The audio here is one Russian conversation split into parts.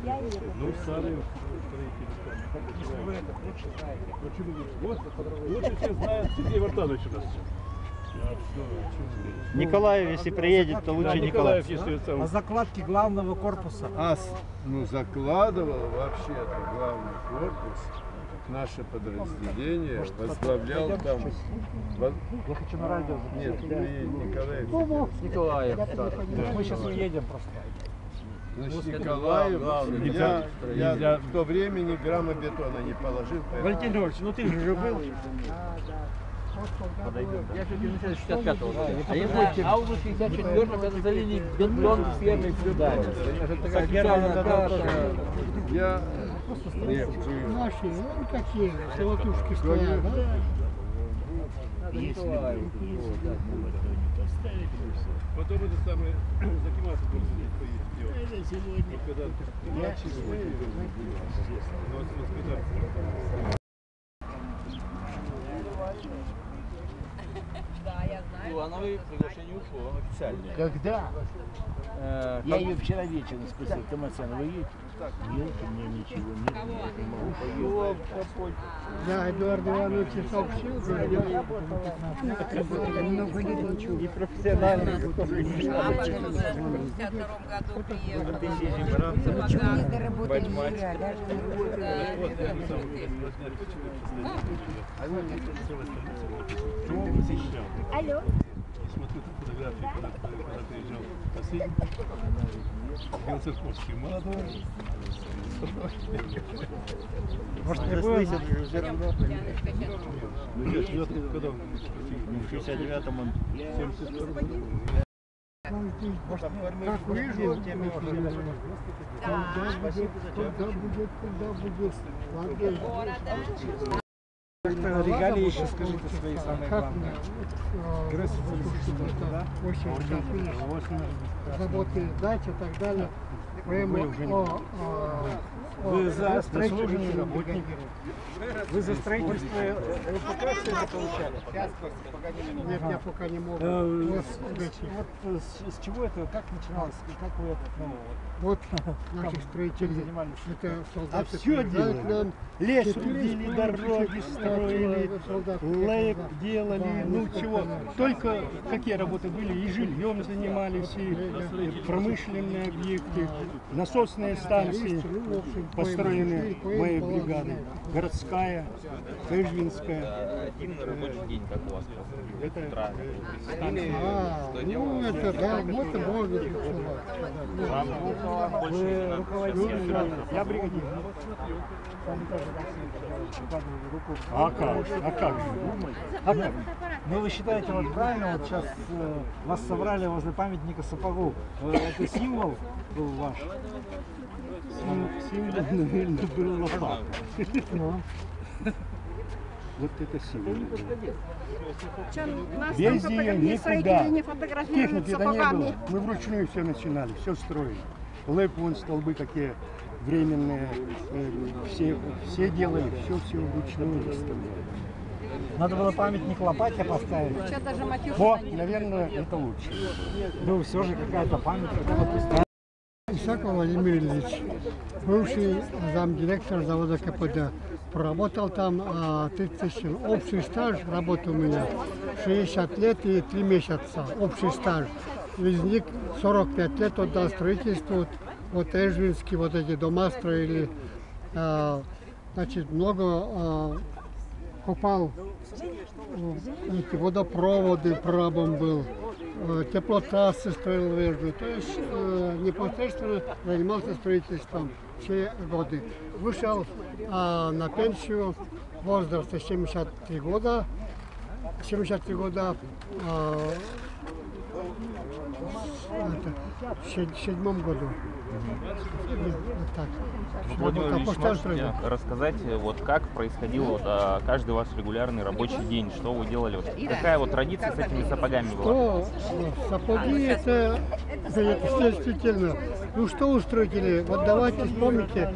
Ну, старые строители. Если вы это лучше знаете. Почему лучше? Лучше всех знает Сергей Вартанович у нас. Николаев, если приедет, то лучше Николаев. А закладки главного корпуса? Ну, закладывал вообще-то главный корпус. Наше подразделение возглавлял там. Я хочу на радио. Нет, Николаев. Николаев. Мы сейчас уедем просто. Значит, Николаев, я в то время ни грамма бетона не положил. Валентин Львович, ну ты же был. Я все-таки начал с 65-го. А если август 64-го, когда залили бетон с фермой в здание. Это такая специальная каша. Я... Наши, ну какие, золотушки стоят, да? Потом это самое закиматься поедет. Это сегодня. Когда начали, Да, я знаю. Ну, оно и приглашение ушло официальное. Когда? Я ее вчера вечером спросил, Томасян, вы едете? Нет, у меня ничего нет, не могу поехать. Я Эдуард Иванович сообщил, много нет ничего. И профессионально. Папа в 1962 году приехал. Почему не доработали зря, Алло. Смотрю фотографии, когда приезжал последний. Белоцерковский молодой. Может, не будет? Когда В 69-м он. 72 году. Как увижу, когда будет. Регалии еще скажите свои самые главные. Герой социалистического труда. Заботы дачи и так далее. Вы за строительство работник. Вы за строительство ЛПК все это получали? Нет, я пока не могу. Вот с чего это, как начиналось, и как вы это, вот наши строители занимались? Это солдаты. А все делали. Лес рубили, дороги строили, лейк делали, ну чего. Только какие работы были, и жильем занимались, и промышленные объекты, насосные станции построены моей бригадой. Городская, Эжвинская. Один рабочий день, как у вас. Это ну это да, вот и может. вы руководитель, я бригадир. А как? А как же? А как? Ну вы считаете, вот правильно, вот сейчас вас собрали возле памятника сапогу. Это символ был ваш? Символ, наверное, был лопата. Вот это символ. Весь день, никуда. Техники-то не было. Мы вручную все начинали, все строили. Лэп, вон столбы какие временные, все делали, все вручную выставляли. Надо было памятник лопате поставить. Вот, наверное, это лучше. Ну все же какая-то память, какая-то пустая. Исаков Владимир Ильич, бывший замдиректор завода КПД. Проработал там 30 тысяч. Общий стаж работы у меня 60 лет и 3 месяца. Общий стаж. Из них 45 лет отдал строительству. Вот Эжвинские вот эти дома строили. Значит, много купал эти водопроводы, прорабом был. Теплотрассы строил вежу. То есть непосредственно занимался строительством все годы. Вышел на пенсию возраста 73 года. 73 года в 1907 году. Вот так. Владимир Ильич, можете рассказать, вот как происходил вот, каждый ваш регулярный рабочий день, что вы делали, вот, какая вот традиция с этими сапогами была? Сапоги это действительно, ну что устроили, вот давайте вспомните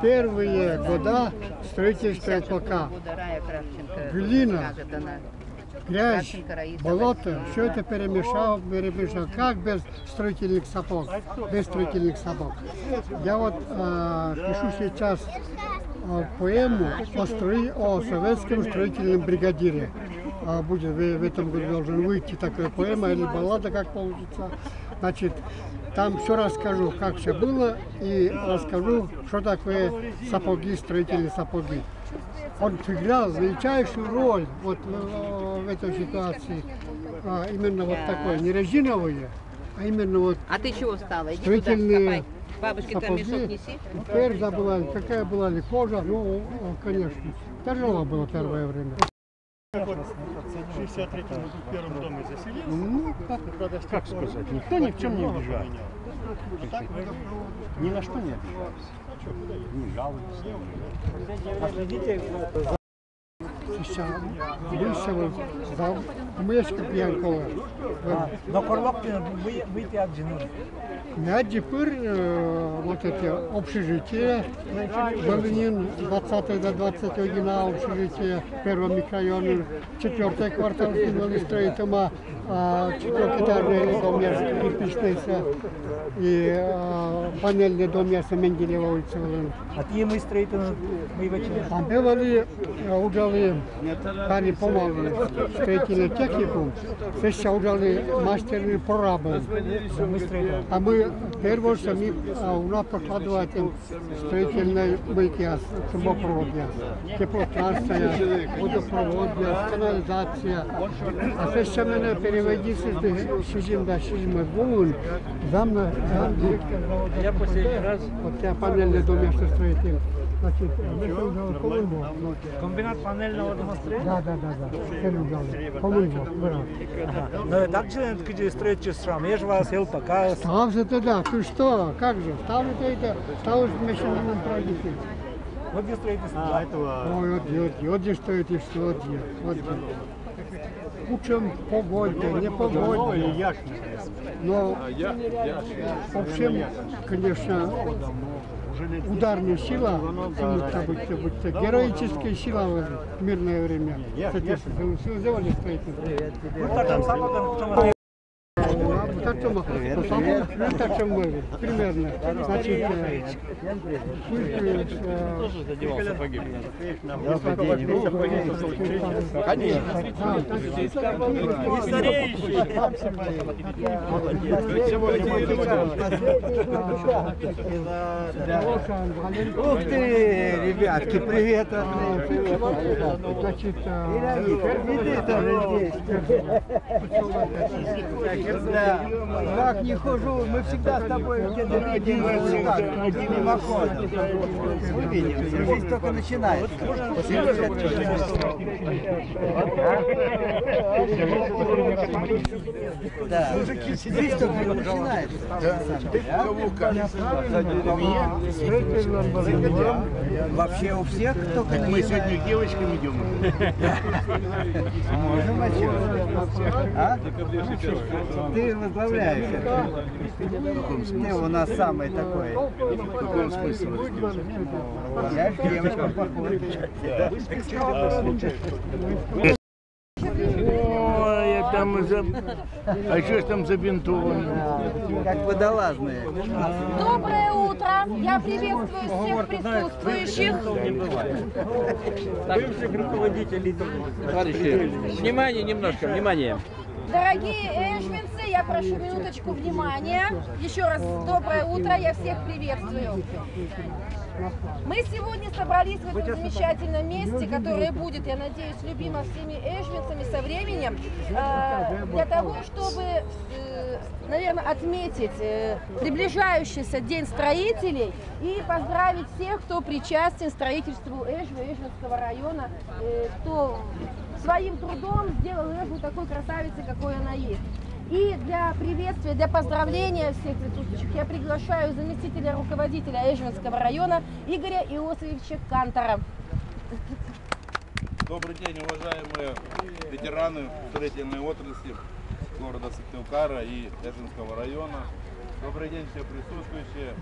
первые года строительства ЛПК. Глина, грязь, болото, все это перемешал. Как без строительных сапог? Без строительных сапог. Я вот пишу сейчас поэму о советском строительном бригадире. Будет в этом году должен выйти такая поэма или баллада, как получится. Значит, там все расскажу, как все было, и расскажу, что такое сапоги, строительные сапоги. Он сыграл величайшую роль вот в этой ситуации. Именно вот такое, не резиновые, а именно вот А ты чего встала? Иди строительные туда, копай. Бабушке там мешок сапоги. неси. Теперь забыла, какая была ли кожа, ну, конечно, тяжело было первое время. В 63-м мы в первом доме заселились. Ну, как сказать, никто ни в чем не обижается. Ни на что не обижается. Не жалуется. Бывшего мешка пьянкова. Но Корлопкина выйти от жены. А теперь вот эти общежития, Волынин 20 до 21 общежитие, первый микрорайон, 4-й квартал снимали строительство, 4-этажный дом кирпичный и панельный дом Менделева улица. А ти ми строїтельно, ми вечером. А бывали удали, они помогли строительный техникум, сейчас удали мастерные прорабы. А мы первое сами у нас прокладываем строительные мойки, трубопровод, теплотрансия, водопровод, канализация. А сейчас мы переводимся в Волынь, там директор завода. Я последний раз. Вот я панельный дом строитель. Значит, Комбинат панельного домостроения? Да. По-моему, Но также где строить через срам, я же вас ел пока. Ставься тогда, ты что, как же, ставлю это, ставлю вместе с ним пройдите. Вот где строительство. Ой, вот где стоит и что, вот где. Учим погоде, не погоде, но в общем, конечно, ударная сила, будь героическая сила в мирное время. Сделали строительство. Так, чем мы, примерно. Значит, Ух ты, ребятки, привет. Значит, Иди тоже здесь. Как не хожу, мы всегда с тобой где-то видим мимоходом. Увидимся, жизнь только начинается. Да, жизнь только начинается. Вообще у всех только Мы сегодня к девочкам идем. можем о чем? А? Ты возглавляешь это. Ты у нас самый такой. В каком смысле? Я к девочкам похож. Ой, я там А что ж там забинтовано? Как водолазные. Доброе утро! Я приветствую всех присутствующих. Бывших руководителей. Товарищи, внимание немножко, внимание. Дорогие эшвинцы, я прошу минуточку внимания. Еще раз доброе утро, я всех приветствую. Мы сегодня собрались в этом замечательном месте, которое будет, я надеюсь, любимо всеми эшвинцами со временем, для того, чтобы, наверное, отметить приближающийся День строителей и поздравить всех, кто причастен к строительству Эшвинского района, кто своим трудом сделал Эшву такой красавицей, какой она есть. И для приветствия, для поздравления всех присутствующих я приглашаю заместителя руководителя Эшвинского района Игоря Иосифовича Кантора. Добрый день, уважаемые ветераны строительной отрасли города Сыктывкара и Эшвинского района. Добрый день, все присутствующие.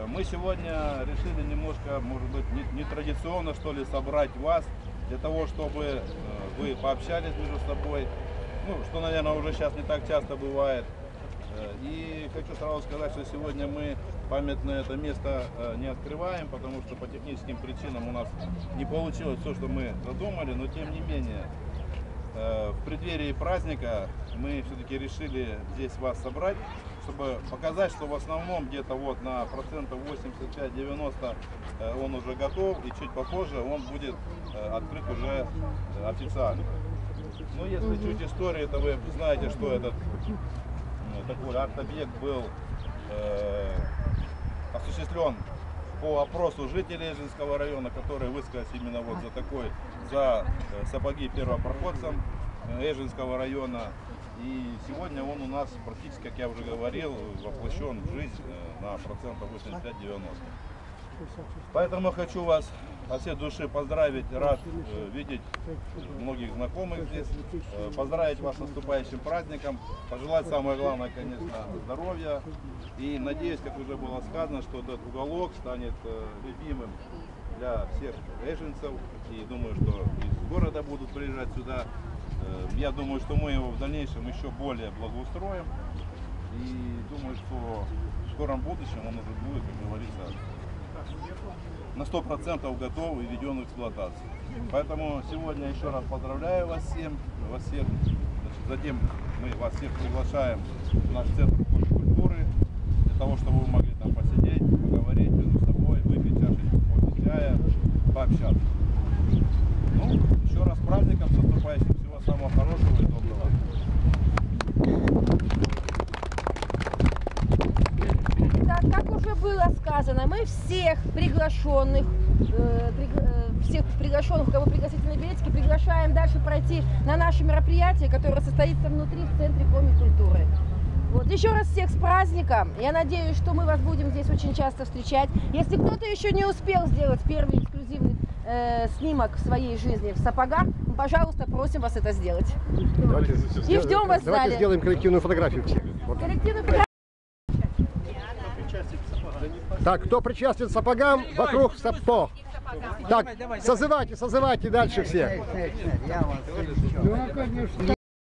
Мы сегодня решили немножко, может быть, нетрадиционно, что ли, собрать вас для того, чтобы вы пообщались между собой, ну, что, наверное, уже сейчас не так часто бывает. И хочу сразу сказать, что сегодня мы памятное это место не открываем, потому что по техническим причинам у нас не получилось все, что мы задумали, но тем не менее, в преддверии праздника мы все-таки решили здесь вас собрать, чтобы показать, что в основном где-то вот на процентов 85-90 он уже готов, и чуть попозже он будет открыт уже официально. Ну, если чуть истории, то вы знаете, что этот такой арт-объект был осуществлен по опросу жителей Эжинского района, которые высказались именно вот за сапоги первопроходцам Эжинского района. И сегодня он у нас практически, как я уже говорил, воплощен в жизнь на процентов 85-90. Поэтому хочу вас от всей души поздравить, рад видеть многих знакомых здесь, поздравить вас с наступающим праздником, пожелать самое главное, конечно, здоровья. И надеюсь, как уже было сказано, что этот уголок станет любимым для всех эженцев. И думаю, что из города будут приезжать сюда. Я думаю, что мы его в дальнейшем еще более благоустроим. И думаю, что в скором будущем он уже будет, как говорится, на 100% готов и введен в эксплуатацию. Поэтому сегодня еще раз поздравляю вас всем. Значит, затем мы вас всех приглашаем в наш центр культуры, для того, чтобы вы могли там посидеть, поговорить между собой, выпить чашечку кофе, чая, пообщаться. Ну, еще раз с праздником, с наступающим, всего самого хорошего и доброго. Как уже было сказано, мы всех приглашенных, у кого пригласительные билетики, приглашаем дальше пройти на наше мероприятие, которое состоится внутри в Центре Коми-культуры. Вот. Еще раз всех с праздником. Я надеюсь, что мы вас будем здесь очень часто встречать. Если кто-то еще не успел сделать первый эксклюзивный снимок в своей жизни в сапогах, пожалуйста, просим вас это сделать. И ждем вас в зале. Давайте сделаем коллективную фотографию всех. Вот. Коллективную фотографию. Так, кто причастен к сапогам, вокруг сапог. Так, созывайте дальше всех. Да, конечно.